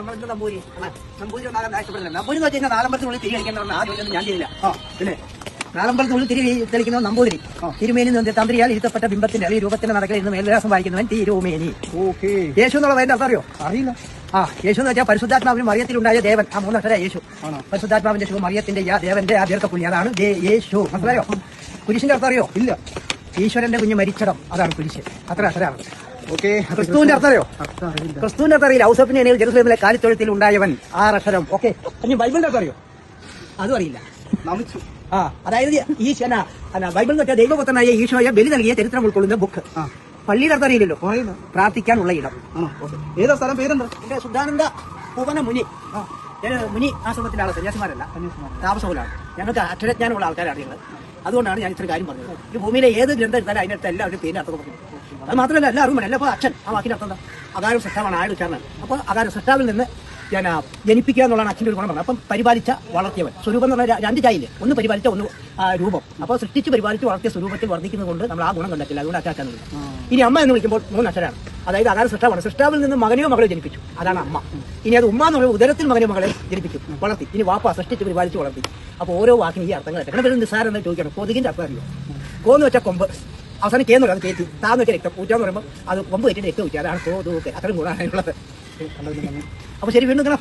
നമ്മളെന്ത് നമ്പൂരി നമ്പൂരി ഒന്നാകാൻ ഇഷ്ടപ്പെടുന്നില്ല. നമ്പൂരി എന്ന് വെച്ച് കഴിഞ്ഞാൽ നാലമ്പലത്തിനുള്ളിൽ തിരി കളിക്കുന്ന ആ ജോലിയൊന്നും ഞാൻ ചെയ്തില്ല. പിന്നെ നാലമ്പലത്തിനുള്ളിൽ തിരി തെളിക്കുന്ന നമ്പൂതിരി. തിരുമേനി തന്ത്രിയാൽ ഇരുത്തപ്പെട്ട ബിംബത്തിന്റെ അല്ലെങ്കിൽ രൂപത്തിന്റെ നടക്കൽ ഇന്ന് മേൽവിലാസം വായിക്കുന്നവൻ തിരുമേനി. യേശു എന്നുള്ള പേരിന്റെ അർത്ഥം അറിയോ? അറിയില്ല. യേശു എന്ന് വെച്ചാൽ പരിശുദ്ധാത്മാവിന് മറിയത്തിലുണ്ടായ ദേവൻ. ആ മൂന്നക്ഷര യേശു. പരിശുദ്ധാത്മാവിന്റെ ശിവ മറിയത്തിന്റെ ദേവന്റെ ആ ദീർഘപുണ്യ, അതാണ് യേശു. മനസ്സിലായോ? കുരിശിന്റെ അർത്ഥം അറിയോ? ഇല്ല. ഈശ്വരന്റെ കുഞ്ഞ് മരിച്ചടം, അതാണ് കുരിശ്. അത്ര അക്ഷരമാണ്. ക്രിസ്തുവിന്റെ അർത്ഥം അറിയോ? ക്രിസ്തുവിന്റെ അർത്ഥം അറിയില്ല. ഔസഫിന്റെ ജെറുസലേമിലെ കാലിത്തൊഴുത്തിൽ ഉണ്ടായവൻ, 6 അക്ഷരം. ഓക്കെ. ഇനി ബൈബിളിന്റെ അർത്ഥം അറിയോ? അതും അറിയില്ല. അതായത് ഈശ്വന ബൈബിൾ എന്ന് വെച്ചാൽ ദൈവപുത്രനായ ഈശോയെ ബലി നൽകിയ ചരിത്രം ഉൾക്കൊള്ളുന്ന ബുക്ക്. പള്ളിയുടെ അർത്ഥം അറിയില്ലല്ലോ. പ്രാർത്ഥിക്കാനുള്ള ഇടം. ഏതാ സ്ഥലം? പേരെന്താ? എന്റെ ശുദ്ധാനന്ദ പൂവന മുനി. മുനി ആശ്രമത്തിലാണ്, സന്യാസിമാരല്ല, താമസത്തിലാണ്. ഞങ്ങൾക്ക് അക്ഷരജ്ഞാനമുള്ള ആൾക്കാരാണ് ഞങ്ങൾ. അതുകൊണ്ടാണ് ഞാൻ ഇത്ര കാര്യം പറഞ്ഞത്. ഈ ഭൂമിയിലെ ഏത് ഗ്രന്ഥം എടുത്താലും അതിനടുത്ത് എല്ലാവരും പേരിന് അർത്ഥം പറഞ്ഞു. അത് മാത്രമല്ല എല്ലാ അറിവുമാണ്. എല്ലാ അച്ഛൻ ആ വാക്കിന്റെ അർത്ഥം എന്താ? അകാരം സൃഷ്ടാവാണ്, ആയുടെ ഉച്ചാരണം. അപ്പോൾ അകാരം സൃഷ്ടാവിൽ നിന്ന് ഞാൻ ജനിപ്പിക്കുക എന്നുള്ളതാണ് അച്ഛൻ്റെ ഒരു ഗുണം പറഞ്ഞത്. അപ്പം പരിപാലിച്ച വളർത്തിയവൻ. സ്വരൂപം എന്ന് പറഞ്ഞാൽ 2 ചായയില്ലേ? ഒന്ന് പരിപാലിച്ച, ഒന്ന് രൂപം. അപ്പോൾ സൃഷ്ടിച്ച് പരിപാലിച്ച് വളർത്തിയ സ്വരൂപത്തിൽ വർദ്ധിക്കുന്നത് കൊണ്ട് നമ്മൾ ആ ഗുണം കണ്ടിട്ടില്ല. അതുകൊണ്ട് അച്ചാച്ചാൻ വിളിക്കും. ഇനി അമ്മ എന്ന് വിളിക്കുമ്പോൾ 3 അക്ഷരമാണ്. അതായത് അകാരം സൃഷ്ടാവാണ്. സൃഷ്ടാവിൽ നിന്ന് മകനെയോ മകളെ ജനിപ്പിച്ചു, അതാണ് അമ്മ. ഇനി അത് ഉമ്മ എന്ന് പറയുമ്പോൾ ഉദരത്തിൽ മകനെയോ മകളെ ജനിപ്പിച്ചു, വളർത്തി. ഇനി വാപ്പ സൃഷ്ടിച്ച് പരിപാലിച്ച് വളർത്തി. അപ്പോൾ ഓരോ വാക്കിന് ഈ അർത്ഥങ്ങളായിട്ട് കാരണം വരുന്നത് നിസ്സാരം എന്ന് ചോദിക്കണം. കൊതുകിന്റെ അർത്ഥം അറിയോ? കോന്ന് വെച്ചാൽ കൊമ്പ്, അവസാനം കേന്ന് പറയും, അത് കയറ്റി. താന്ന് വെച്ചാൽ രക്തം. ഊറ്റാന്ന് പറയുമ്പോൾ അത് കൊമ്പ് കയറ്റിട്ട് രക്തം ഊറ്റുക, അതാണ് കൊതുക്. അത്രയും ഗുണമാണുള്ളത്. അപ്പോൾ ശരി, വീണ്ടും കാണാം.